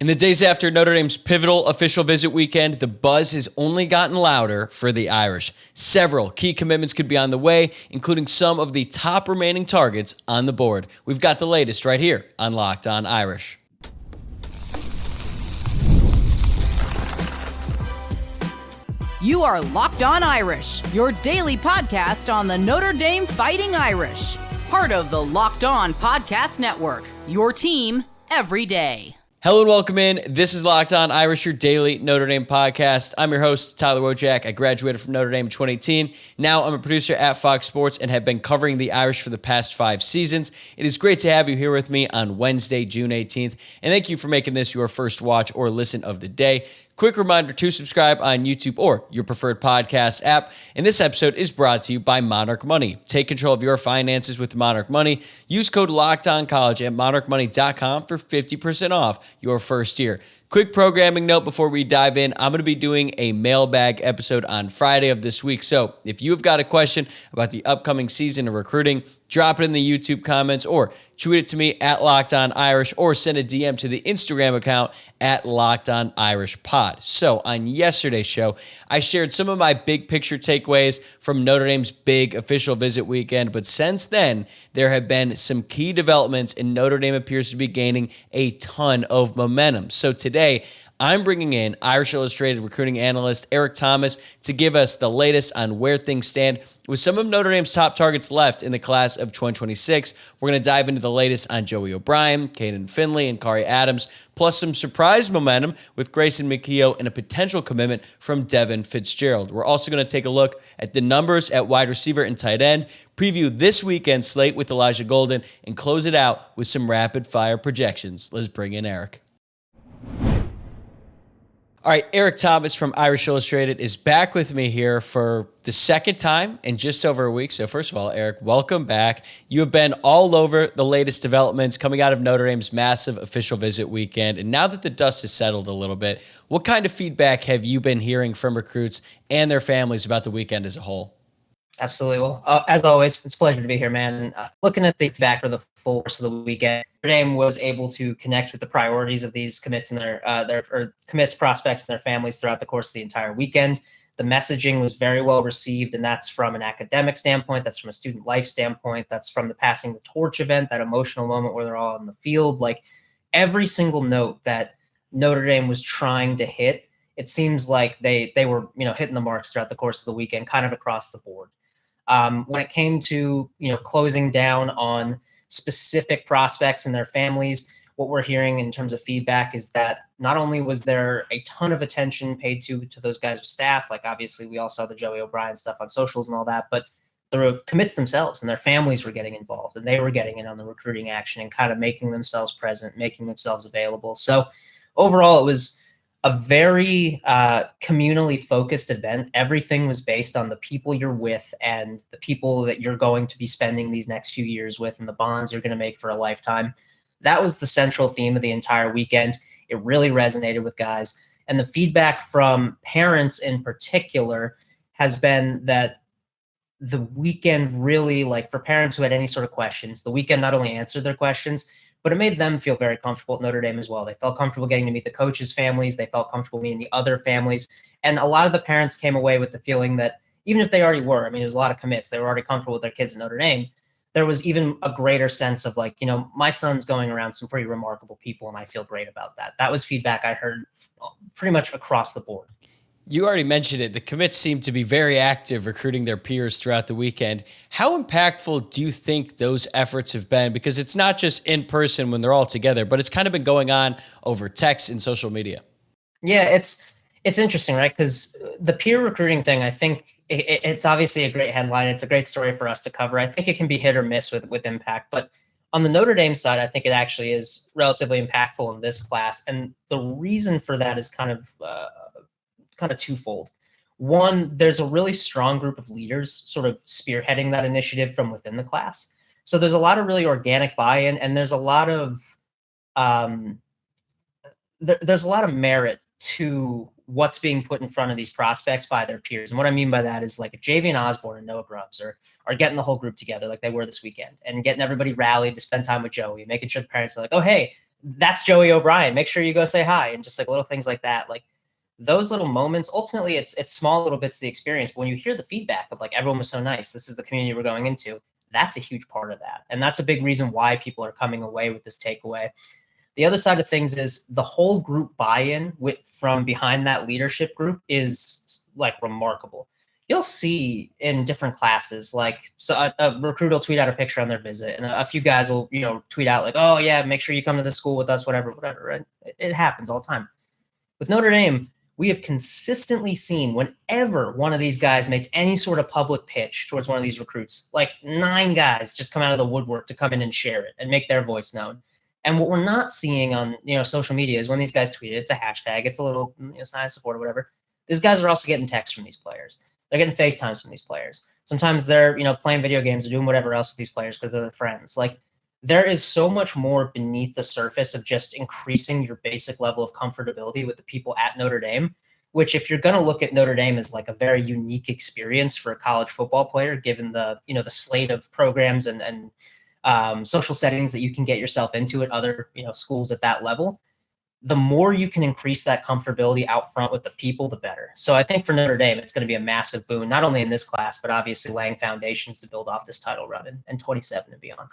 In the days after Notre Dame's pivotal official visit weekend, the buzz has only gotten louder for the Irish. Several key commitments could be on the way, including some of the top remaining targets on the board. We've got the latest right here on Locked On Irish. You are Locked On Irish, your daily podcast on the Notre Dame Fighting Irish. Part of the Locked On Podcast Network, your team every day. Hello and welcome in. This is Locked On Irish, your daily Notre Dame podcast. I'm your host, Tyler Wojciak. I graduated from Notre Dame in 2018. Now I'm a producer at Fox Sports and have been covering the Irish for the past 5 seasons. It is great to have you here with me on Wednesday, June 18th. And thank you for making this your first watch or listen of the day. Quick reminder to subscribe on YouTube or your preferred podcast app. And this episode is brought to you by Monarch Money. Take control of your finances with Monarch Money. Use code LOCKEDONCollege at monarchmoney.com for 50% off your first year. Quick programming note before we dive in, I'm going to be doing a mailbag episode on Friday of this week. So if you've got a question about the upcoming season of recruiting, drop it in the YouTube comments or tweet it to me at Locked On Irish or send a DM to the Instagram account at Locked On Irish Pod. So on yesterday's show, I shared some of my big picture takeaways from Notre Dame's big official visit weekend. But since then, there have been some key developments and Notre Dame appears to be gaining a ton of momentum. So today, I'm bringing in Irish Illustrated recruiting analyst Eric Thomas to give us the latest on where things stand with some of Notre Dame's top targets left in the class of 2026. We're going to dive into the latest on Joey O'Brien, Kaydon Finley, and Khary Adams, plus some surprise momentum with Grayson McKeogh and a potential commitment from Devin Fitzgerald. We're also going to take a look at the numbers at wide receiver and tight end, preview this weekend's slate with Elijah Golden, and close it out with some rapid-fire projections. Let's bring in Eric. All right, Eric Thomas from Irish Illustrated is back with me here for the second time in just over a week. So first of all, Eric, welcome back. You have been all over the latest developments coming out of Notre Dame's massive official visit weekend. And now that the dust has settled a little bit, what kind of feedback have you been hearing from recruits and their families about the weekend as a whole? Absolutely. Well, as always, it's a pleasure to be here, man. Looking at the feedback for the full course of the weekend, Notre Dame was able to connect with the priorities of these commits and their commits, prospects, and their families throughout the course of the entire weekend. The messaging was very well received, and that's from an academic standpoint, that's from a student life standpoint, that's from the passing the torch event, that emotional moment where they're all on the field. Like every single note that Notre Dame was trying to hit, it seems like they were hitting the marks throughout the course of the weekend, kind of across the board. When it came to closing down on specific prospects and their families, what we're hearing in terms of feedback is that not only was there a ton of attention paid to those guys with staff, like obviously we all saw the Joey O'Brien stuff on socials and all that, but the commits themselves and their families were getting involved and they were getting in on the recruiting action and kind of making themselves present, making themselves available. So overall, it was a very communally focused event. Everything was based on the people you're with and the people that you're going to be spending these next few years with and the bonds you're going to make for a lifetime. That was the central theme of the entire weekend. It really resonated with guys. And the feedback from parents in particular has been that the weekend really, like for parents who had any sort of questions, the weekend not only answered their questions, but it made them feel very comfortable at Notre Dame as well. They felt comfortable getting to meet the coaches' families. They felt comfortable meeting the other families. And a lot of the parents came away with the feeling that even if they already were, there's a lot of commits, they were already comfortable with their kids at Notre Dame, there was even a greater sense of like, my son's going around some pretty remarkable people and I feel great about that. That was feedback I heard pretty much across the board. You already mentioned it. The commits seem to be very active recruiting their peers throughout the weekend. How impactful do you think those efforts have been? Because it's not just in person when they're all together, but it's kind of been going on over text and social media. Yeah, it's interesting, right? Because the peer recruiting thing, I think it's obviously a great headline. It's a great story for us to cover. I think it can be hit or miss with impact. But on the Notre Dame side, I think it actually is relatively impactful in this class. And the reason for that is kind of twofold. One, there's a really strong group of leaders sort of spearheading that initiative from within the class. So there's a lot of really organic buy-in, and there's a lot of there's a lot of merit to what's being put in front of these prospects by their peers. And what I mean by that is like if Javian Osborne and Noah Grubbs are getting the whole group together like they were this weekend and getting everybody rallied to spend time with Joey, making sure the parents are like, oh, hey, that's Joey O'Brien. Make sure you go say hi, and just like little things like that. Like those little moments, ultimately it's small little bits of the experience. But when you hear the feedback of like, everyone was so nice, this is the community we're going into, that's a huge part of that. And that's a big reason why people are coming away with this takeaway. The other side of things is the whole group buy-in from behind that leadership group is like remarkable. You'll see in different classes, like so a recruit will tweet out a picture on their visit, and a few guys will, tweet out like, "Oh yeah, make sure you come to the school with us," whatever. Right? It happens all the time. With Notre Dame, we have consistently seen whenever one of these guys makes any sort of public pitch towards one of these recruits, like 9 guys just come out of the woodwork to come in and share it and make their voice known. And what we're not seeing on social media is when these guys tweet it, it's a hashtag, it's a little sign of support or whatever. These guys are also getting texts from these players. They're getting FaceTimes from these players. Sometimes they're playing video games or doing whatever else with these players because they're their friends. Like there is so much more beneath the surface of just increasing your basic level of comfortability with the people at Notre Dame, which if you're going to look at Notre Dame as like a very unique experience for a college football player, given the the slate of programs and social settings that you can get yourself into at other schools at that level, the more you can increase that comfortability out front with the people, the better. So I think for Notre Dame, it's going to be a massive boon, not only in this class, but obviously laying foundations to build off this title run in 27 and beyond.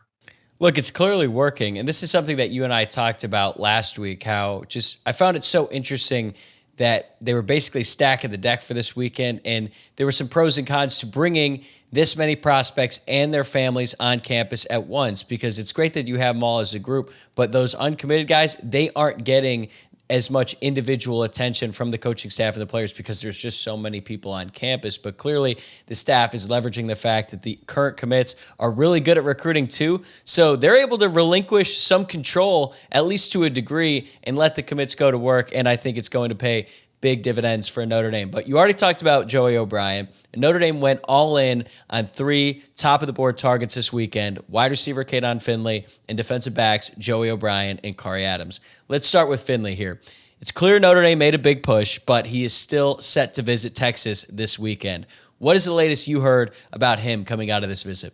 Look, it's clearly working. And this is something that you and I talked about last week, how just I found it so interesting that they were basically stacking the deck for this weekend. And there were some pros and cons to bringing this many prospects and their families on campus at once, because it's great that you have them all as a group, but those uncommitted guys, they aren't getting as much individual attention from the coaching staff and the players because there's just so many people on campus. But clearly the staff is leveraging the fact that the current commits are really good at recruiting too. So they're able to relinquish some control, at least to a degree, and let the commits go to work. And I think it's going to pay big dividends for Notre Dame. But you already talked about Joey O'Brien. Notre Dame went all in on 3 top-of-the-board targets this weekend: wide receiver Kaydon Finley and defensive backs Joey O'Brien and Khary Adams. Let's start with Finley here. It's clear Notre Dame made a big push, but he is still set to visit Texas this weekend. What is the latest you heard about him coming out of this visit?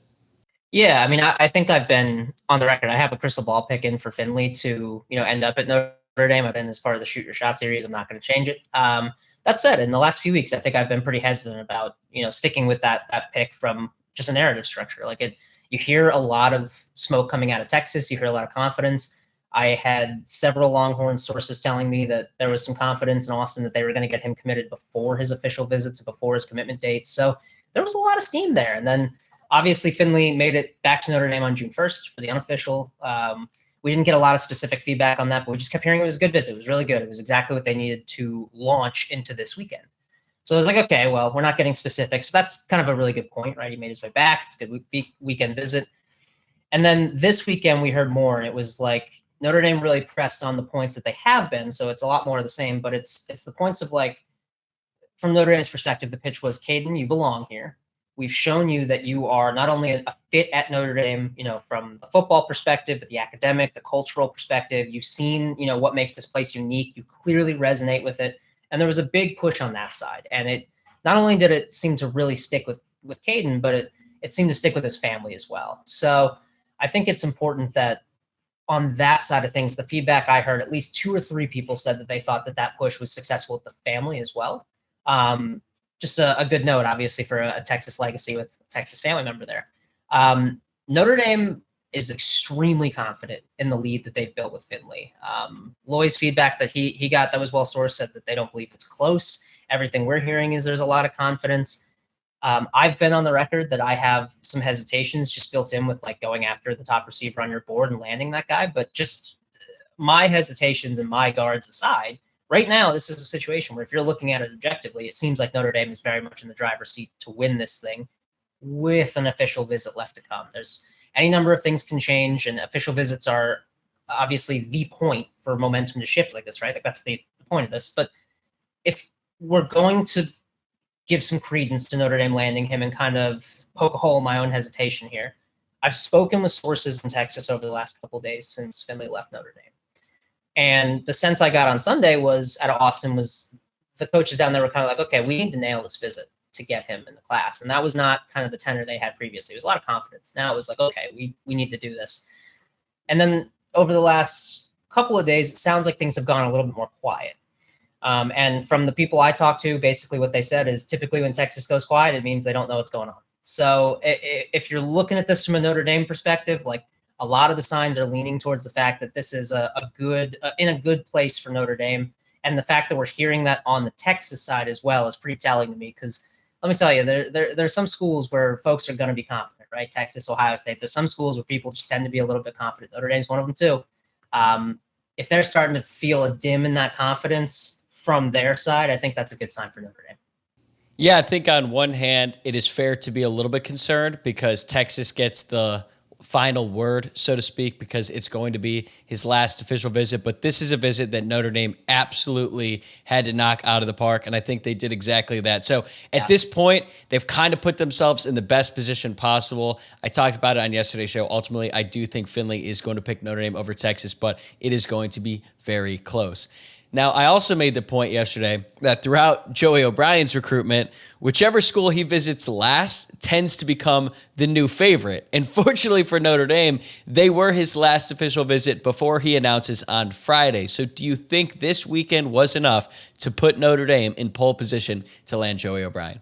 Yeah, I mean, I think I've been on the record. I have a crystal ball pick in for Finley to end up at Notre Dame. I've been as part of the Shoot Your Shot series. I'm not going to change it. That said, in the last few weeks, I think I've been pretty hesitant about sticking with that pick from just a narrative structure. Like you hear a lot of smoke coming out of Texas. You hear a lot of confidence. I had several Longhorn sources telling me that there was some confidence in Austin that they were going to get him committed before his official visits, before his commitment dates. So there was a lot of steam there. And then obviously Finley made it back to Notre Dame on June 1st for the unofficial. We didn't get a lot of specific feedback on that, but we just kept hearing it was a good visit. It was really good. It was exactly what they needed to launch into this weekend. So I was like, okay, well, we're not getting specifics, but that's kind of a really good point, right? He made his way back. It's a good weekend visit. And then this weekend we heard more, and it was like Notre Dame really pressed on the points that they have been. So it's a lot more of the same, but it's the points of like, from Notre Dame's perspective, the pitch was, Kaydon, you belong here. We've shown you that you are not only a fit at Notre Dame, from the football perspective, but the academic, the cultural perspective. You've seen, what makes this place unique. You clearly resonate with it. And there was a big push on that side. And it not only did it seem to really stick with Kaydon, but it seemed to stick with his family as well. So I think it's important that on that side of things, the feedback I heard, at least 2 or 3 people said that they thought that push was successful with the family as well. Just a good note, obviously, for a Texas legacy with a Texas family member there. Notre Dame is extremely confident in the lead that they've built with Finley. Loy's feedback that he got that was well sourced said that they don't believe it's close. Everything we're hearing is there's a lot of confidence. I've been on the record that I have some hesitations just built in with like going after the top receiver on your board and landing that guy. But just my hesitations and my guards aside, right now, this is a situation where if you're looking at it objectively, it seems like Notre Dame is very much in the driver's seat to win this thing with an official visit left to come. There's any number of things can change, and official visits are obviously the point for momentum to shift like this, right? Like that's the point of this. But if we're going to give some credence to Notre Dame landing him and kind of poke a hole in my own hesitation here, I've spoken with sources in Texas over the last couple of days since Finley left Notre Dame. And the sense I got on Sunday was out of Austin was the coaches down there were kind of like, okay, we need to nail this visit to get him in the class. And that was not kind of the tenor they had previously. It was a lot of confidence. Now it was like, okay, we need to do this. And then over the last couple of days, it sounds like things have gone a little bit more quiet. And from the people I talked to, basically what they said is typically when Texas goes quiet, it means they don't know what's going on. So if you're looking at this from a Notre Dame perspective, like a lot of the signs are leaning towards the fact that this is in a good place for Notre Dame. And the fact that we're hearing that on the Texas side as well is pretty telling to me, because let me tell you, there's some schools where folks are going to be confident, right? Texas, Ohio State. There's some schools where people just tend to be a little bit confident. Notre Dame's one of them too. If they're starting to feel a dim in that confidence from their side, I think that's a good sign for Notre Dame. Yeah, I think on one hand, it is fair to be a little bit concerned because Texas gets the final word, so to speak, because it's going to be his last official visit. But this is a visit that Notre Dame absolutely had to knock out of the park, and I think they did exactly that. So at this point, they've kind of put themselves in the best position possible. I talked about it on yesterday's show. Ultimately, I do think Finley is going to pick Notre Dame over Texas, but it is going to be very close. Now, I also made the point yesterday that throughout Joey O'Brien's recruitment, whichever school he visits last tends to become the new favorite. And fortunately for Notre Dame, they were his last official visit before he announces on Friday. So do you think this weekend was enough to put Notre Dame in pole position to land Joey O'Brien?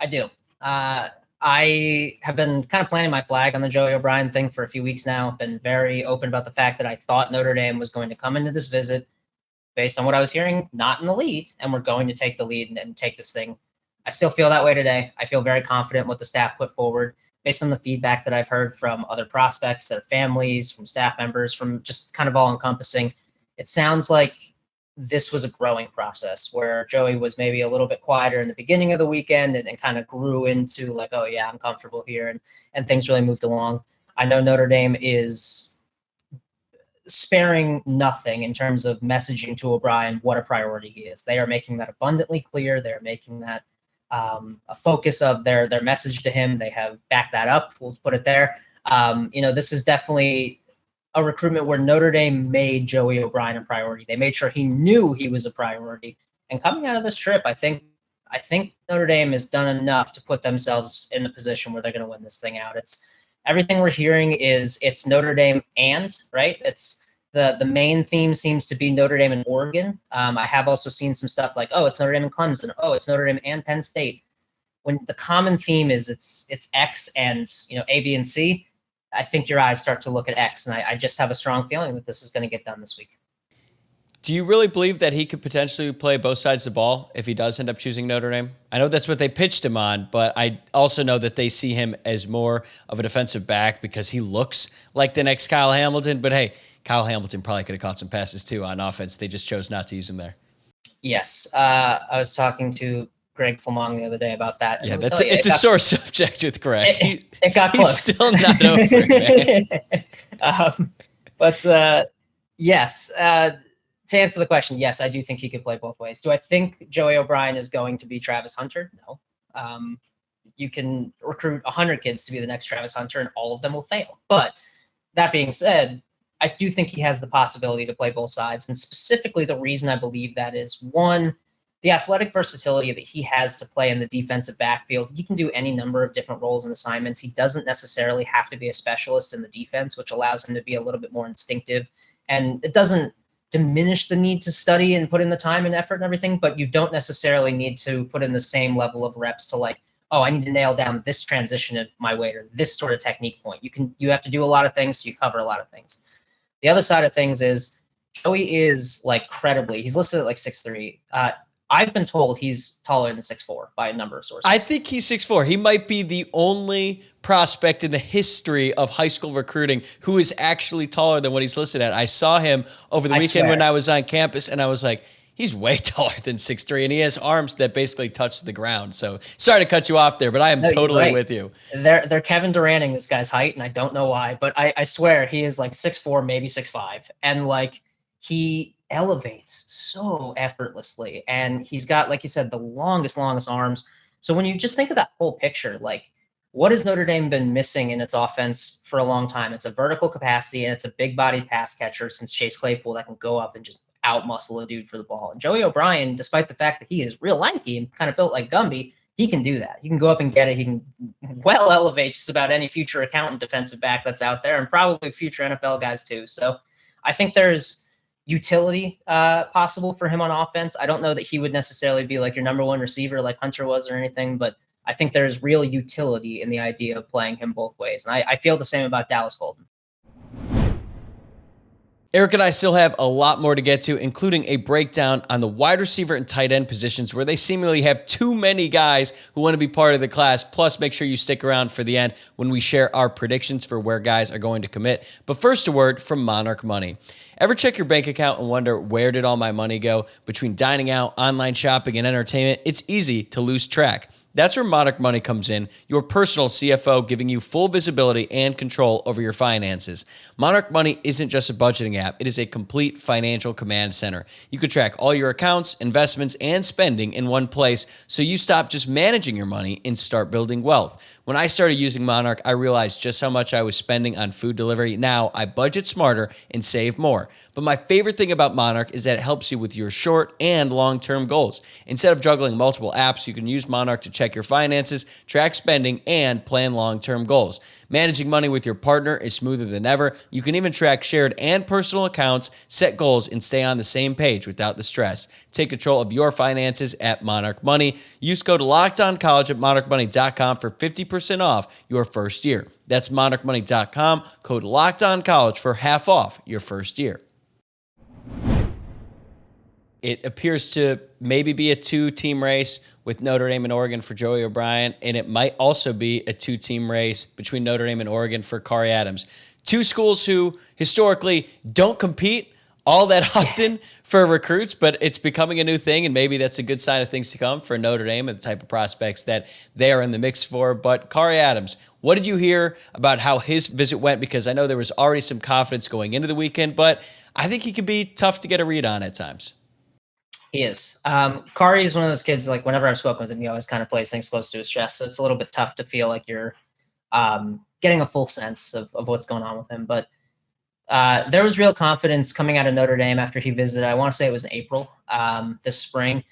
I do. I have been kind of planting my flag on the Joey O'Brien thing for a few weeks now. I've been very open about the fact that I thought Notre Dame was going to come into this visit based on what I was hearing, not in the lead, and we're going to take the lead and take this thing. I still feel that way today. I feel very confident in what the staff put forward based on the feedback that I've heard from other prospects, their families, from staff members, from just kind of all encompassing. It sounds like this was a growing process where Joey was maybe a little bit quieter in the beginning of the weekend and kind of grew into like, oh yeah, I'm comfortable here. And things really moved along. I know Notre Dame is sparing nothing in terms of messaging to O'Brien what a priority he is. They are making that abundantly clear. They're making that a focus of their message to him. They have backed that up. We'll put it there. This is definitely a recruitment where Notre Dame made Joey O'Brien a priority. They made sure he knew he was a priority. And coming out of this trip, I think Notre Dame has done enough to put themselves in the position where they're going to win this thing out. It's everything we're hearing is it's Notre Dame right? It's the main theme seems to be Notre Dame and Oregon. I have also seen some stuff like, oh, it's Notre Dame and Clemson. Oh, it's Notre Dame and Penn State. When the common theme is it's X and A, B, and C, I think your eyes start to look at X, and I just have a strong feeling that this is going to get done this week. Do you really believe that he could potentially play both sides of the ball if he does end up choosing Notre Dame? I know that's what they pitched him on, but I also know that they see him as more of a defensive back because he looks like the next Kyle Hamilton. But hey, Kyle Hamilton probably could have caught some passes too on offense. They just chose not to use him there. Yes. I was talking to Greg Flamong the other day about that. Yeah, it's a sore subject with Greg. It got close. He's still not over it, man. Yes. To answer the question, yes, I do think he could play both ways. Do I think Joey O'Brien is going to be Travis Hunter? No. You can recruit 100 kids to be the next Travis Hunter, and all of them will fail. But that being said, I do think he has the possibility to play both sides. And specifically, the reason I believe that is, one, the athletic versatility that he has to play in the defensive backfield. He can do any number of different roles and assignments. He doesn't necessarily have to be a specialist in the defense, which allows him to be a little bit more instinctive. And it doesn't diminish the need to study and put in the time and effort and everything, but you don't necessarily need to put in the same level of reps to like, oh, I need to nail down this transition of my weight or this sort of technique point. You have to do a lot of things, so you cover a lot of things. The other side of things is Joey is like he's listed at like 6'3". I've been told he's taller than 6'4" by a number of sources. I think he's 6'4". He might be the only prospect in the history of high school recruiting who is actually taller than what he's listed at. I saw him over the weekend when I was on campus, and I was like, he's way taller than 6'3", and he has arms that basically touch the ground. So sorry to cut you off there, but I am totally with you. They're Kevin Duranting this guy's height, and I don't know why, but I swear he is like 6'4", maybe 6'5", and like he elevates so effortlessly, and he's got, like you said, the longest arms. So when you just think of that whole picture, like what has Notre Dame been missing in its offense for a long time? It's a vertical capacity, and it's a big bodied pass catcher since Chase Claypool that can go up and just out muscle a dude for the ball. And Joey O'Brien, despite the fact that he is real lanky and kind of built like Gumby, he can do that. He can go up and get it. He can well elevate just about any future accountant defensive back that's out there, and probably future NFL guys too. So I think there's utility possible for him on offense. I don't know that he would necessarily be like your number one receiver like Hunter was or anything, but I think there's real utility in the idea of playing him both ways. And I feel the same about Dallas Golden. Eric and I still have a lot more to get to, including a breakdown on the wide receiver and tight end positions where they seemingly have too many guys who want to be part of the class. Plus, make sure you stick around for the end when we share our predictions for where guys are going to commit. But first, a word from Monarch Money. Ever check your bank account and wonder, where did all my money go? Between dining out, online shopping, and entertainment, it's easy to lose track. That's where Monarch Money comes in, your personal CFO giving you full visibility and control over your finances. Monarch Money isn't just a budgeting app, it is a complete financial command center. You can track all your accounts, investments, and spending in one place so you stop just managing your money and start building wealth. When I started using Monarch, I realized just how much I was spending on food delivery. Now I budget smarter and save more. But my favorite thing about Monarch is that it helps you with your short and long-term goals. Instead of juggling multiple apps, you can use Monarch to check your finances, track spending, and plan long-term goals. Managing money with your partner is smoother than ever. You can even track shared and personal accounts, set goals, and stay on the same page without the stress. Take control of your finances at Monarch Money. Use code LOCKEDONCollege at monarchmoney.com for 50% off your first year. That's monarchmoney.com, code LOCKEDONCollege for half off your first year. It appears to maybe be a two-team race with Notre Dame and Oregon for Joey O'Brien, and it might also be a two-team race between Notre Dame and Oregon for Khary Adams. Two schools who historically don't compete all that often for recruits, but it's becoming a new thing, and maybe that's a good sign of things to come for Notre Dame and the type of prospects that they are in the mix for. But Khary Adams, what did you hear about how his visit went? Because I know there was already some confidence going into the weekend, but I think he could be tough to get a read on at times. He is. Khary is one of those kids, like whenever I've spoken with him, he always kind of plays things close to his chest. So it's a little bit tough to feel like you're getting a full sense of what's going on with him. But there was real confidence coming out of Notre Dame after he visited. I want to say it was in April this spring,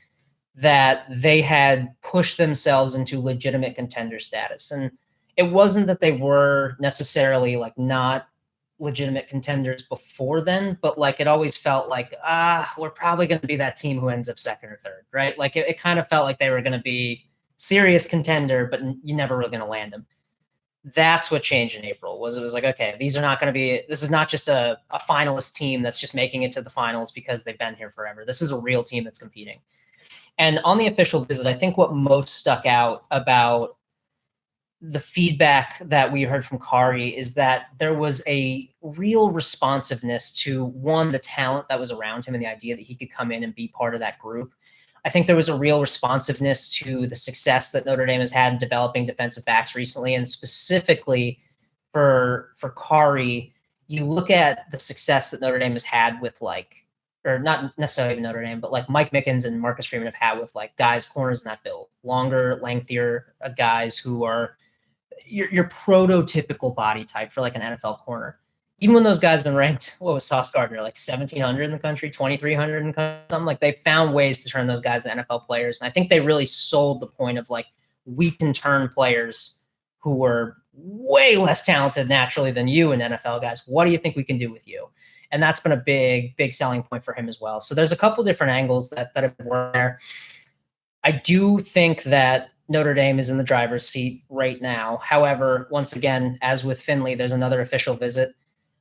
that they had pushed themselves into legitimate contender status. And it wasn't that they were necessarily like not legitimate contenders before then, but like it always felt like we're probably going to be that team who ends up second or third, right? Like it kind of felt like they were going to be serious contender, but you never really going to land them. That's what changed in April. It was like, okay, these are not going to be, this is not just a finalist team that's just making it to the finals because they've been here forever. This is a real team that's competing. And on the official visit, I think what most stuck out about the feedback that we heard from Khary is that there was a real responsiveness to, one, the talent that was around him and the idea that he could come in and be part of that group. I think there was a real responsiveness to the success that Notre Dame has had in developing defensive backs recently, and specifically for Khary, you look at the success that Notre Dame has had with or not necessarily even Notre Dame, but like Mike Mickens and Marcus Freeman have had with like guys, corners in that build, longer, lengthier guys who are your prototypical body type for like an NFL corner. Even when those guys have been ranked, what was Sauce Gardner, like 1,700 in the country, 2,300 in the country, something, like they found ways to turn those guys into NFL players. And I think they really sold the point of like, we can turn players who were way less talented naturally than you and NFL guys. What do you think we can do with you? And that's been a big, big selling point for him as well. So there's a couple different angles that have worked there. I do think that Notre Dame is in the driver's seat right now. However, once again, as with Finley, there's another official visit.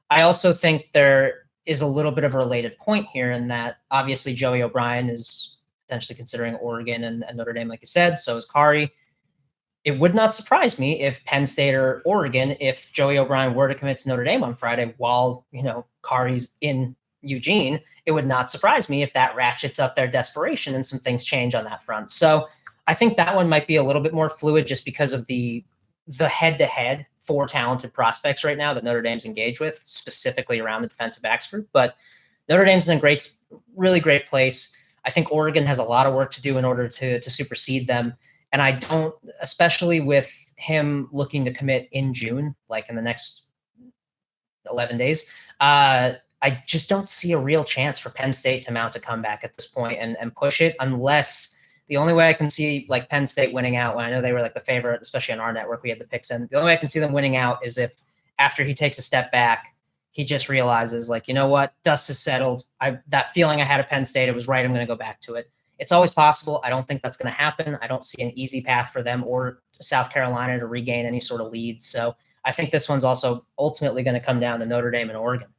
I also think there is a little bit of a related point here in that obviously Joey O'Brien is potentially considering Oregon and Notre Dame, like you said. So is Khary. It would not surprise me if Penn State or Oregon, if Joey O'Brien were to commit to Notre Dame on Friday while, Khary's in Eugene, it would not surprise me if that ratchets up their desperation and some things change on that front. So I think that one might be a little bit more fluid just because of the head-to-head for talented prospects right now that Notre Dame's engaged with, specifically around the defensive backs group. But Notre Dame's in a really great place. I think Oregon has a lot of work to do in order to supersede them. And I don't, especially with him looking to commit in June, like in the next 11 days, I just don't see a real chance for Penn State to mount a comeback at this point and push it, unless the only way I can see like Penn State winning out, when I know they were like the favorite, especially on our network, we had the picks in. The only way I can see them winning out is if after he takes a step back, he just realizes, like, you know what, dust has settled. That feeling I had at Penn State, it was right. I'm going to go back to it. It's always possible. I don't think that's going to happen. I don't see an easy path for them or South Carolina to regain any sort of lead. So I think this one's also ultimately going to come down to Notre Dame and Oregon.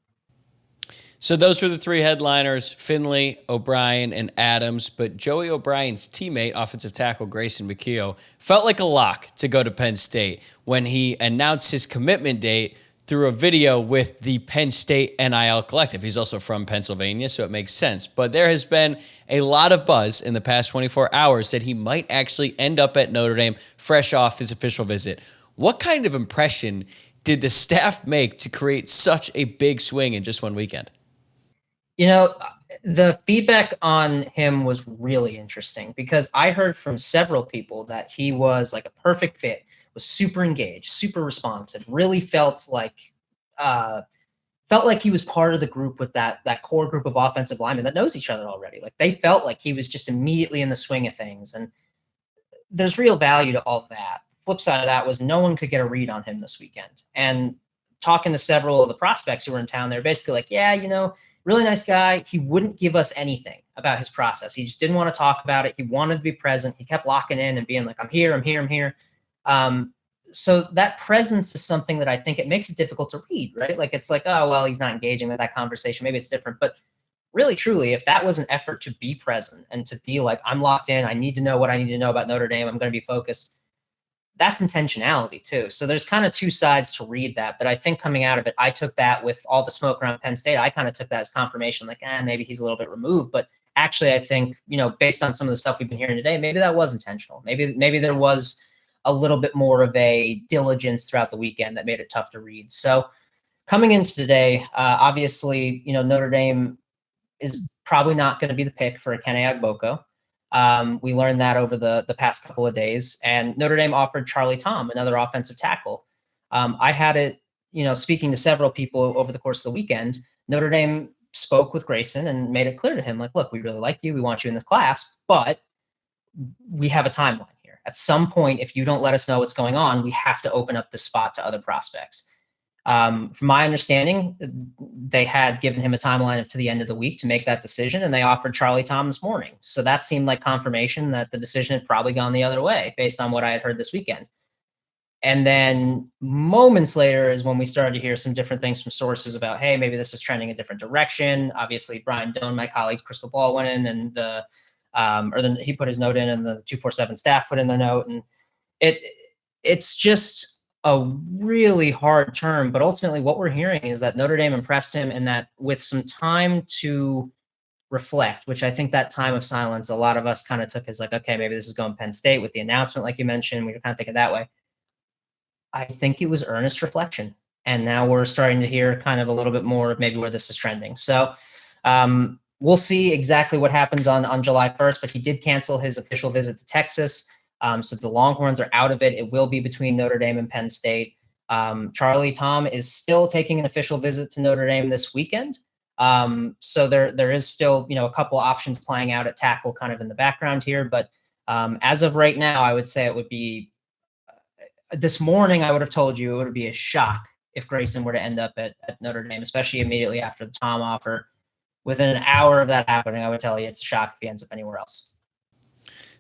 So those were the three headliners, Finley, O'Brien, and Adams. But Joey O'Brien's teammate, offensive tackle Grayson McKeogh, felt like a lock to go to Penn State when he announced his commitment date through a video with the Penn State NIL Collective. He's also from Pennsylvania, so it makes sense. But there has been a lot of buzz in the past 24 hours that he might actually end up at Notre Dame fresh off his official visit. What kind of impression did the staff make to create such a big swing in just one weekend? The feedback on him was really interesting because I heard from several people that he was like a perfect fit, was super engaged, super responsive, really felt like he was part of the group with that core group of offensive linemen that knows each other already. Like they felt like he was just immediately in the swing of things. And there's real value to all of that. The flip side of that was no one could get a read on him this weekend. And talking to several of the prospects who were in town, they're basically like, yeah, really nice guy. He wouldn't give us anything about his process. He just didn't want to talk about it. He wanted to be present. He kept locking in and being like, I'm here. So that presence is something that I think it makes it difficult to read, right? Like, it's like, oh, well, he's not engaging with that conversation. Maybe it's different. But really, truly, if that was an effort to be present and to be like, I'm locked in, I need to know what I need to know about Notre Dame, I'm going to be focused, that's intentionality too. So there's kind of two sides to read that I think coming out of it, I took that with all the smoke around Penn State. I kind of took that as confirmation, like, maybe he's a little bit removed. But actually, I think, based on some of the stuff we've been hearing today, maybe that was intentional. Maybe there was a little bit more of a diligence throughout the weekend that made it tough to read. So coming into today, obviously, Notre Dame is probably not going to be the pick for Kenny Agboko. We learned that over the past couple of days, and Notre Dame offered Charlie Tom, another offensive tackle. I had it, speaking to several people over the course of the weekend, Notre Dame spoke with Grayson and made it clear to him, like, look, we really like you. We want you in this class, but we have a timeline here. At some point, if you don't let us know what's going on, we have to open up this spot to other prospects. From my understanding, they had given him a timeline to the end of the week to make that decision, and they offered Charlie Tom this morning. So that seemed like confirmation that the decision had probably gone the other way based on what I had heard this weekend. And then moments later is when we started to hear some different things from sources about, hey, maybe this is trending a different direction. Obviously, Brian Doan, my colleague's crystal ball went in, and he put his note in, and the 247 staff put in the note. And it's just a really hard term, but ultimately what we're hearing is that Notre Dame impressed him, and that with some time to reflect, which I think that time of silence, a lot of us kind of took as like, okay, maybe this is going Penn State with the announcement, like you mentioned, we were kind of thinking that way. I think it was earnest reflection. And now we're starting to hear kind of a little bit more of maybe where this is trending. So we'll see exactly what happens on July 1st, but he did cancel his official visit to Texas. So the Longhorns are out of it. It will be between Notre Dame and Penn State. Charlie Tom is still taking an official visit to Notre Dame this weekend. So there is still, a couple options playing out at tackle kind of in the background here. But as of right now, I would say it would be this morning, I would have told you it would be a shock if Grayson were to end up at Notre Dame, especially immediately after the Tom offer. Within an hour of that happening, I would tell you it's a shock if he ends up anywhere else.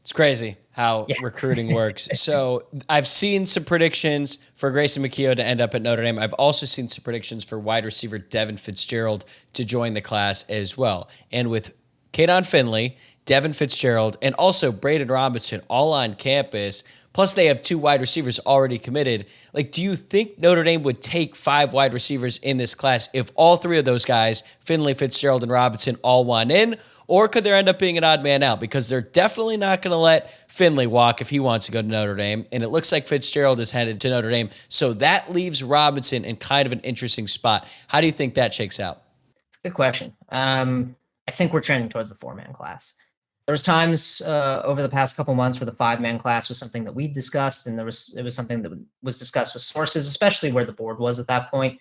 It's crazy how recruiting works. So I've seen some predictions for Grayson McKeogh to end up at Notre Dame. I've also seen some predictions for wide receiver Devin Fitzgerald to join the class as well. And with Kaydon Finley, Devin Fitzgerald, and also Braden Robinson all on campus, plus they have 2 wide receivers already committed. Like, do you think Notre Dame would take 5 wide receivers in this class if all 3 of those guys, Finley, Fitzgerald, and Robinson, all want in? Or could there end up being an odd man out? Because they're definitely not going to let Finley walk if he wants to go to Notre Dame. And it looks like Fitzgerald is headed to Notre Dame. So that leaves Robinson in kind of an interesting spot. How do you think that shakes out? It's a good question. I think we're trending towards the 4-man class. There was times over the past couple months where the 5-man class was something that we discussed, and it was something that was discussed with sources, especially where the board was at that point.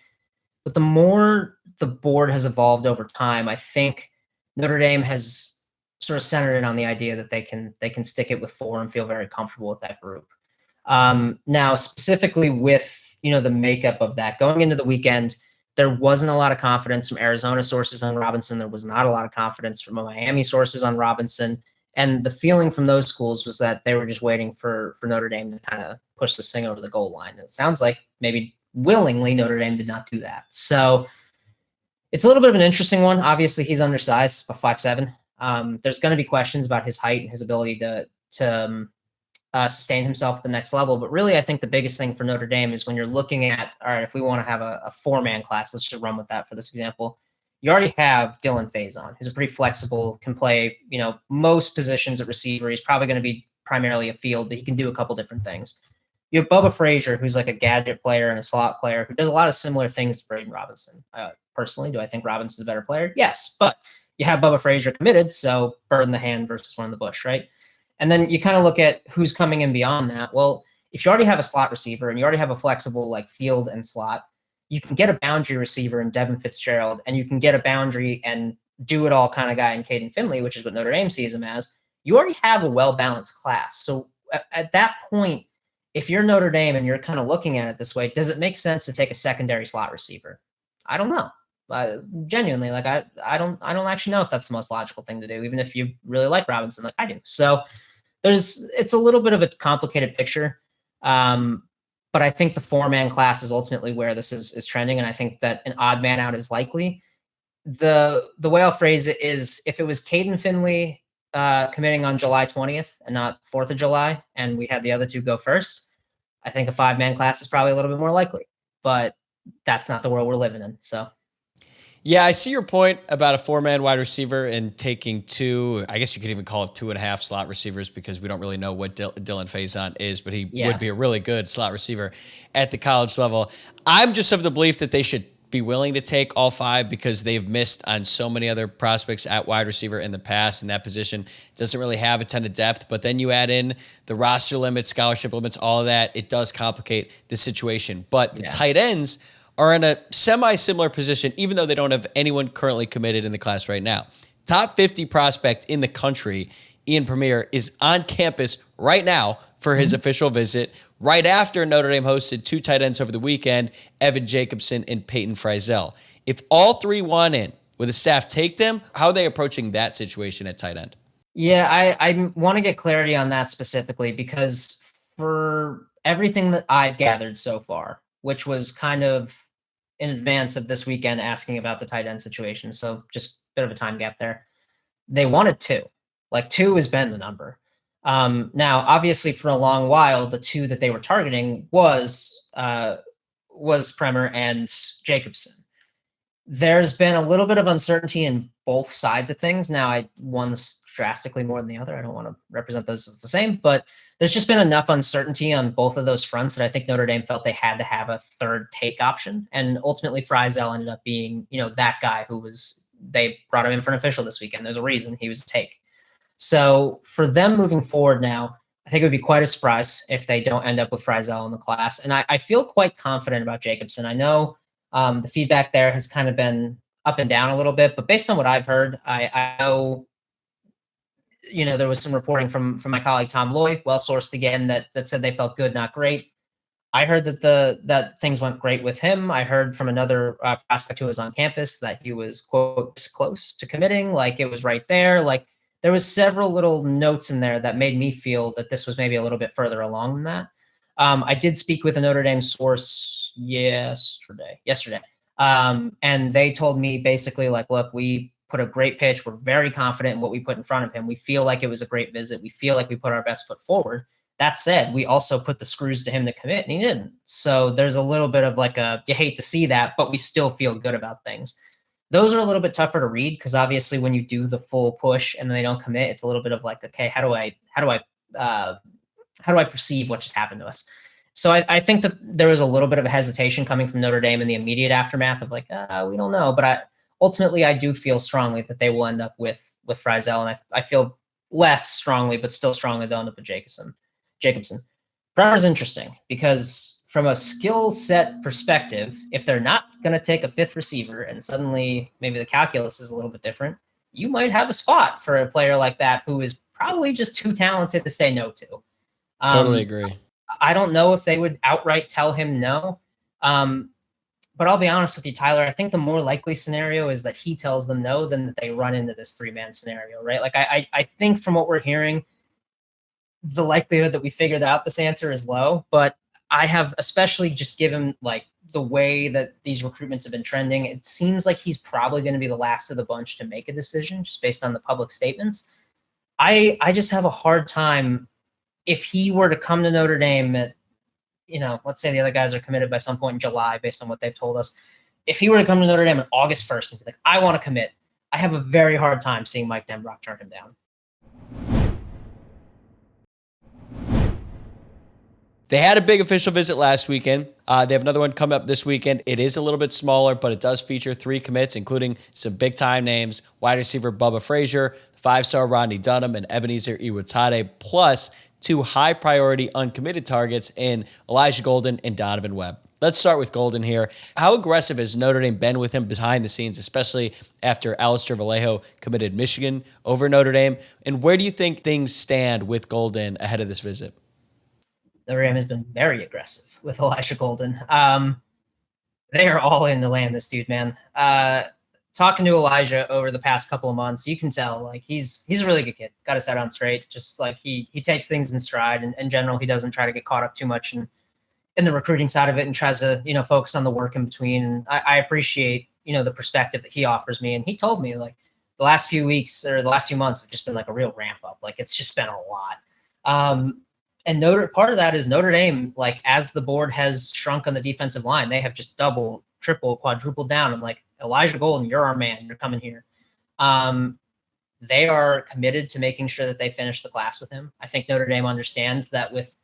But the more the board has evolved over time, I think Notre Dame has sort of centered in on the idea that they can stick it with 4 and feel very comfortable with that group. Now, specifically with the makeup of that going into the weekend, There wasn't a lot of confidence from Arizona sources on Robinson. There was not a lot of confidence from Miami sources on Robinson. And the feeling from those schools was that they were just waiting for Notre Dame to kind of push this thing over the goal line. And it sounds like maybe willingly Notre Dame did not do that. So it's a little bit of an interesting one. Obviously, he's undersized, about 5'7". There's going to be questions about his height and his ability to sustain himself at the next level. But really, I think the biggest thing for Notre Dame is when you're looking at, all right, if we want to have a four-man class, let's just run with that for this example. You already have Dylan Faison, who's a pretty flexible, can play, most positions at receiver. He's probably going to be primarily a field, but he can do a couple different things. You have Bubba Frazier, who's like a gadget player and a slot player who does a lot of similar things to Braden Robinson. Personally, do I think Robinson's a better player? Yes, but you have Bubba Frazier committed, so bird in the hand versus one in the bush, right? And then you kind of look at who's coming in beyond that. Well, if you already have a slot receiver and you already have a flexible like field and slot, you can get a boundary receiver in Devin Fitzgerald, and you can get a boundary and do it all kind of guy in Kaydon Finley, which is what Notre Dame sees him as. You already have a well-balanced class. So at that point, if you're Notre Dame and you're kind of looking at it this way, does it make sense to take a secondary slot receiver? I don't know. Genuinely, like I don't actually know if that's the most logical thing to do, even if you really like Robinson like I do. So it's a little bit of a complicated picture. But I think the four-man class is ultimately where this is trending, and I think that an odd man out is likely. The way I'll phrase it is, if it was Kaydon Finley committing on July 20th and not 4th of July, and we had the other two go first, I think a five-man class is probably a little bit more likely. But that's not the world we're living in. So. Yeah, I see your point about a four-man wide receiver and taking two, I guess you could even call it 2.5 slot receivers, because we don't really know what Dylan Faison is, but he would be a really good slot receiver at the college level. I'm just of the belief that they should be willing to take all five, because they've missed on so many other prospects at wide receiver in the past, and that position doesn't really have a ton of depth. But then you add in the roster limits, scholarship limits, all of that. It does complicate the situation. But the tight ends are in a semi-similar position, even though they don't have anyone currently committed in the class right now. Top 50 prospect in the country, Ian Premier, is on campus right now for his official visit, right after Notre Dame hosted two tight ends over the weekend, Evan Jacobson and Peyton Frizzell. If all three want in, will the staff take them? How are they approaching that situation at tight end? Yeah, I want to get clarity on that specifically, because for everything that I've gathered so far, which was kind of in advance of this weekend asking about the tight end situation, so just a bit of a time gap there, they wanted two. Like, two has been the number. Now, obviously, for a long while, the two that they were targeting was Premer and Jacobson. There's been a little bit of uncertainty in both sides of things. Now, one's drastically more than the other. I don't want to represent those as the same, but there's just been enough uncertainty on both of those fronts that I think Notre Dame felt they had to have a third take option. And ultimately, Frizzell ended up being, that guy they brought him in for an official this weekend. There's a reason he was a take. So for them moving forward now, I think it would be quite a surprise if they don't end up with Frizzell in the class. And I feel quite confident about Jacobson. I know the feedback there has kind of been up and down a little bit, but based on what I've heard, I know, there was some reporting from my colleague Tom Loy, well-sourced again, that said they felt good, not great. I heard that things went great with him. I heard from another prospect who was on campus that he was, quote, close to committing, like it was right there. Like, there was several little notes in there that made me feel that this was maybe a little bit further along than that. I did speak with a Notre Dame source yesterday, and they told me basically, like, look, we put a great pitch. We're very confident in what we put in front of him. We feel like it was a great visit. We feel like we put our best foot forward. That said, we also put the screws to him to commit, and he didn't. So there's a little bit of like you hate to see that, but we still feel good about things. Those are a little bit tougher to read, because obviously when you do the full push and they don't commit, it's a little bit of like, okay, how do I perceive what just happened to us? So I think that there was a little bit of a hesitation coming from Notre Dame in the immediate aftermath of like, we don't know. But ultimately, I do feel strongly that they will end up with Frizzell, and I feel less strongly, but still strongly they'll end up with Jacobson. Premer's interesting, because from a skill set perspective, if they're not going to take a fifth receiver and suddenly maybe the calculus is a little bit different, you might have a spot for a player like that who is probably just too talented to say no to. Totally agree. I don't know if they would outright tell him no. But I'll be honest with you, Tyler, I think the more likely scenario is that he tells them no than that they run into this 3-man scenario, right? Like I think from what we're hearing, the likelihood that we figured out this answer is low, but I have, especially just given like the way that these recruitments have been trending, it seems like he's probably going to be the last of the bunch to make a decision just based on the public statements. I just have a hard time if he were to come to Notre Dame at, let's say the other guys are committed by some point in July based on what they've told us. If he were to come to Notre Dame on August 1st and be like, I want to commit, I have a very hard time seeing Mike Denbrock turn him down. They had a big official visit last weekend. They have another one coming up this weekend. It is a little bit smaller, but it does feature 3 commits, including some big-time names, wide receiver Bubba Frazier, 5-star Rodney Dunham, and Ebenezer Iwatade, plus 2 high-priority uncommitted targets in Elijah Golden and Donovan Webb. Let's start with Golden here. How aggressive has Notre Dame been with him behind the scenes, especially after Alistair Vallejo committed Michigan over Notre Dame? And where do you think things stand with Golden ahead of this visit? Notre Dame has been very aggressive with Elijah Golden. They are all in to land this dude, man. Talking to Elijah over the past couple of months, you can tell like he's a really good kid. Got his head on straight. Just like he takes things in stride. And in general, he doesn't try to get caught up too much in the recruiting side of it and tries to focus on the work in between. And I appreciate the perspective that he offers me. And he told me like the last few weeks or the last few months have just been like a real ramp up. Like it's just been a lot. And part of that is Notre Dame, like as the board has shrunk on the defensive line, they have just double, triple, quadrupled down. And like Elijah Golden, you're our man. You're coming here. They are committed to making sure that they finish the class with him. I think Notre Dame understands that with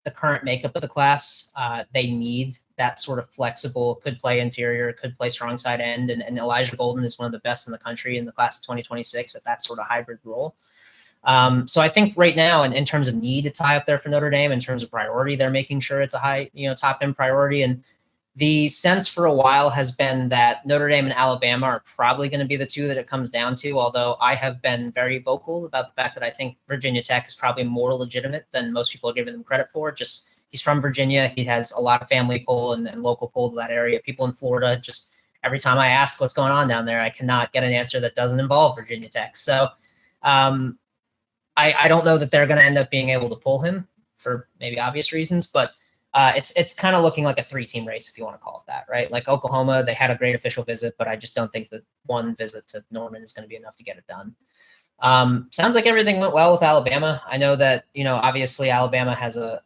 the current makeup of the class, they need that sort of flexible, could play interior, could play strong side end. And Elijah Golden is one of the best in the country in the class of 2026 at that sort of hybrid role. So I think right now, in terms of need, it's high up there for Notre Dame. In terms of priority, they're making sure it's a high, top end priority. And the sense for a while has been that Notre Dame and Alabama are probably going to be the 2 that it comes down to. Although I have been very vocal about the fact that I think Virginia Tech is probably more legitimate than most people are giving them credit for. Just he's from Virginia. He has a lot of family pull and local pull to that area. People in Florida, just every time I ask what's going on down there, I cannot get an answer that doesn't involve Virginia Tech. So, I don't know that they're going to end up being able to pull him for maybe obvious reasons, but it's kind of looking like a 3-team race, if you want to call it that, right? Like Oklahoma, they had a great official visit, but I just don't think that one visit to Norman is going to be enough to get it done. Sounds like everything went well with Alabama. I know that, obviously Alabama has a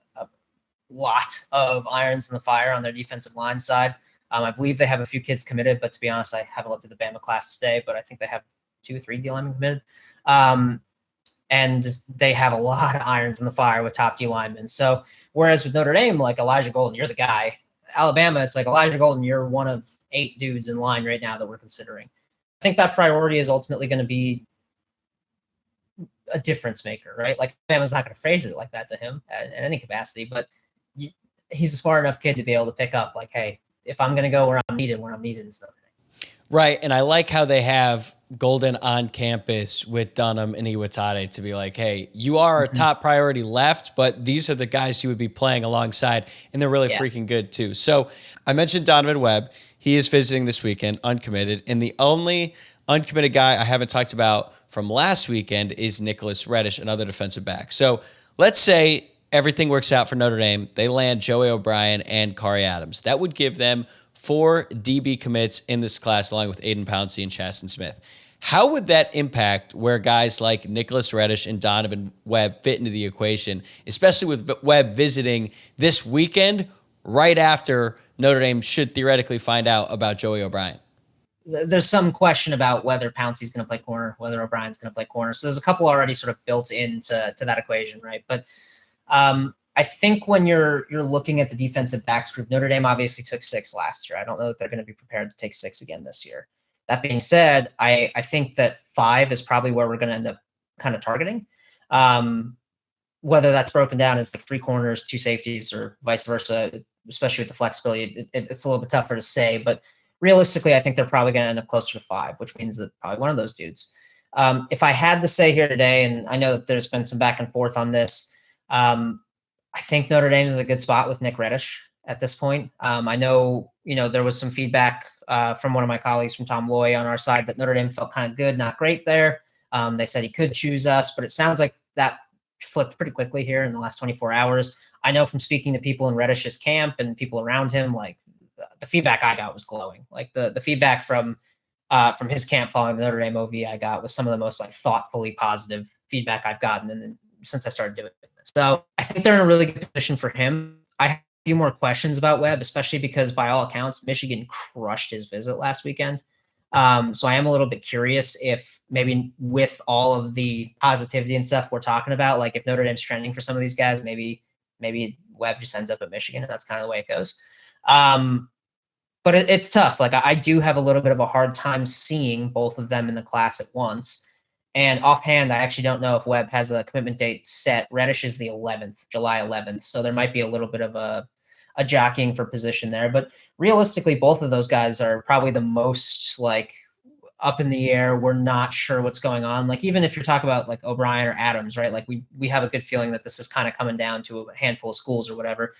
lot of irons in the fire on their defensive line side. I believe they have a few kids committed, but to be honest, I haven't looked at the Bama class today, but I think they have 2 or 3 D linemen committed. And they have a lot of irons in the fire with top D linemen. So whereas with Notre Dame, like Elijah Golden, you're the guy. Alabama, it's like Elijah Golden, you're one of 8 dudes in line right now that we're considering. I think that priority is ultimately going to be a difference maker, right? Like Alabama's not going to phrase it like that to him in any capacity, but he's a smart enough kid to be able to pick up like, hey, if I'm going to go where I'm needed is Notre Dame. Right, and I like how they have Golden on campus with Dunham and Iwatade to be like, hey, you are a top priority left, but these are the guys you would be playing alongside, and they're really freaking good too. So I mentioned Donovan Webb. He is visiting this weekend, uncommitted, and the only uncommitted guy I haven't talked about from last weekend is Nicholas Reddish, another defensive back. So let's say everything works out for Notre Dame. They land Joey O'Brien and Khary Adams. That would give them 4 DB commits in this class, along with Aiden Pouncey and Chasten Smith. How would that impact where guys like Nicholas Reddish and Donovan Webb fit into the equation, especially with Webb visiting this weekend right after Notre Dame should theoretically find out about Joey O'Brien? There's some question about whether Pouncey's going to play corner, whether O'Brien's going to play corner. So there's a couple already sort of built into that equation, right? But I think when you're looking at the defensive backs group, Notre Dame obviously took 6 last year. I don't know that they're going to be prepared to take 6 again this year. That being said, I think that 5 is probably where we're going to end up kind of targeting. Whether that's broken down as like 3 corners, 2 safeties, or vice versa, especially with the flexibility, it's a little bit tougher to say. But realistically, I think they're probably going to end up closer to 5, which means that probably one of those dudes. If I had to say here today, and I know that there's been some back and forth on this, I think Notre Dame's in a good spot with Nick Reddish. at this point. I know, there was some feedback from one of my colleagues from Tom Loy on our side that Notre Dame felt kind of good, not great there. They said he could choose us, but it sounds like that flipped pretty quickly here in the last 24 hours. I know from speaking to people in Reddish's camp and people around him, like the feedback I got was glowing. Like the feedback from his camp following the Notre Dame OV I got was some of the most like thoughtfully positive feedback I've gotten since I started doing this. So I think they're in a really good position for him. I have a few more questions about Webb, especially because by all accounts, Michigan crushed his visit last weekend. So I am a little bit curious if maybe with all of the positivity and stuff we're talking about, like if Notre Dame's trending for some of these guys, maybe Webb just ends up at Michigan and that's kind of the way it goes. But it's tough. Like I do have a little bit of a hard time seeing both of them in the class at once. And offhand, I actually don't know if Webb has a commitment date set. Reddish is the 11th, July 11th. So there might be a little bit of a jockeying for position there. But realistically, both of those guys are probably the most like up in the air. We're not sure what's going on. Like even if you're talking about like O'Brien or Adams, right? Like we have a good feeling that this is kind of coming down to a handful of schools or whatever.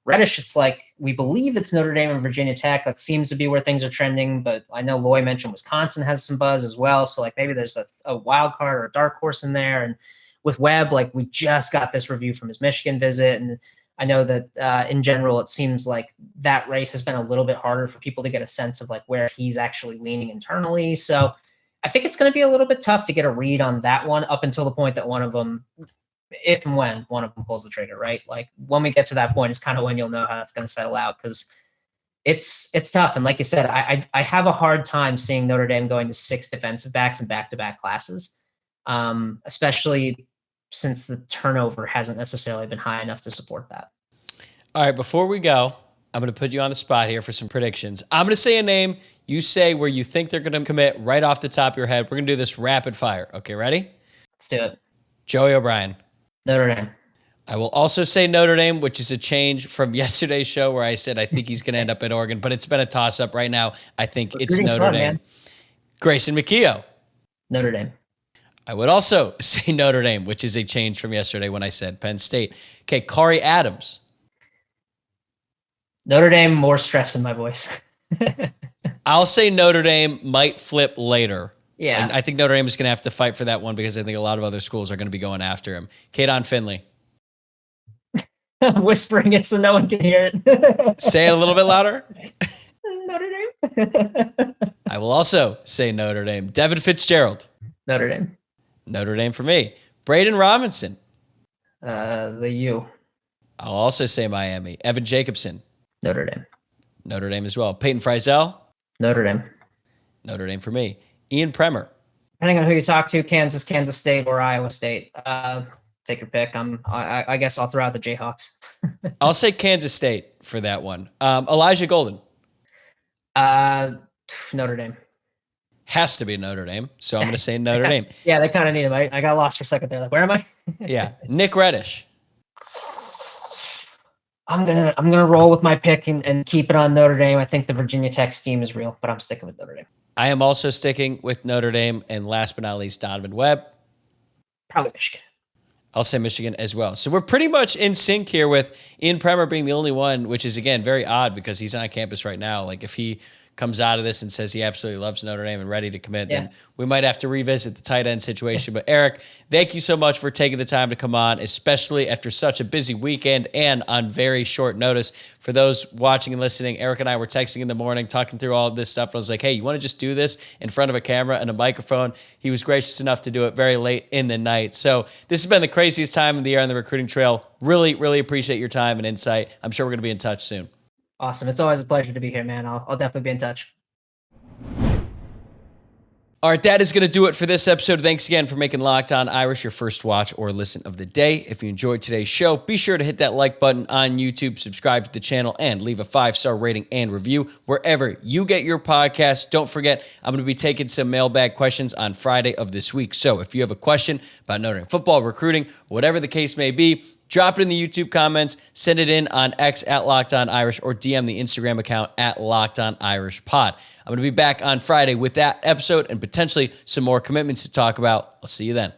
Reddish, it's like we believe it's Notre Dame and Virginia Tech. That seems to be where things are trending. But I know Loy mentioned Wisconsin has some buzz as well. So like maybe there's a wild card or a dark horse in there. And with Webb, like we just got this review from his Michigan visit. And I know that in general, it seems like that race has been a little bit harder for people to get a sense of like where he's actually leaning internally. So I think it's going to be a little bit tough to get a read on that one up until the point that one of them, if and when one of them pulls the trigger, right? Like when we get to that point is kind of when you'll know how it's going to settle out because it's tough. And like you said, I have a hard time seeing Notre Dame going to 6 defensive backs in back-to-back classes, especially since the turnover hasn't necessarily been high enough to support that. All right, before we go, I'm going to put you on the spot here for some predictions. I'm going to say a name. You say where you think they're going to commit right off the top of your head. We're going to do this rapid fire. Okay, ready? Let's do it. Joey O'Brien. Notre Dame. I will also say Notre Dame, which is a change from yesterday's show where I said I think he's going to end up at Oregon, but it's been a toss-up right now. I think it's Notre Dame. Man. Grayson McKeogh. Notre Dame. I would also say Notre Dame, which is a change from yesterday when I said Penn State. Okay, Khary Adams. Notre Dame, more stress in my voice. I'll say Notre Dame might flip later. Yeah. And I think Notre Dame is going to have to fight for that one because I think a lot of other schools are going to be going after him. Kaydon Finley. I'm whispering it so no one can hear it. Say it a little bit louder. Notre Dame. I will also say Notre Dame. Devin Fitzgerald. Notre Dame. Notre Dame for me. Braden Robinson. The U. I'll also say Miami. Evan Jacobson. Notre Dame. Notre Dame as well. Peyton Friesel. Notre Dame. Notre Dame for me. Ian Premer. Depending on who you talk to, Kansas State, or Iowa State. Take your pick. I guess I'll throw out the Jayhawks. I'll say Kansas State for that one. Elijah Golden. Notre Dame. Has to be Notre Dame, so I'm going to say Notre Dame. Yeah, they kind of need him. I got lost for a second there. Like, where am I? Yeah, Nick Reddish. I'm gonna roll with my pick and keep it on Notre Dame. I think the Virginia Tech steam is real, but I'm sticking with Notre Dame. I am also sticking with Notre Dame, and last but not least, Donovan Webb. Probably Michigan. I'll say Michigan as well. So we're pretty much in sync here with Ian Premer being the only one, which is, again, very odd because he's on campus right now. Like, if he comes out of this and says he absolutely loves Notre Dame and ready to commit, then we might have to revisit the tight end situation. But Eric, thank you so much for taking the time to come on, especially after such a busy weekend and on very short notice. For those watching and listening, Eric and I were texting in the morning, talking through all of this stuff. And I was like, hey, you want to just do this in front of a camera and a microphone? He was gracious enough to do it very late in the night. So this has been the craziest time of the year on the recruiting trail. Really, really appreciate your time and insight. I'm sure we're going to be in touch soon. Awesome. It's always a pleasure to be here, man. I'll definitely be in touch. All right, that is going to do it for this episode. Thanks again for making Locked On Irish your first watch or listen of the day. If you enjoyed today's show, be sure to hit that like button on YouTube, subscribe to the channel, and leave a 5-star rating and review wherever you get your podcast. Don't forget, I'm going to be taking some mailbag questions on Friday of this week. So if you have a question about Notre Dame football, recruiting, whatever the case may be, drop it in the YouTube comments, send it in on X at Locked On Irish, or DM the Instagram account at Locked On Irish Pod. I'm going to be back on Friday with that episode and potentially some more commitments to talk about. I'll see you then.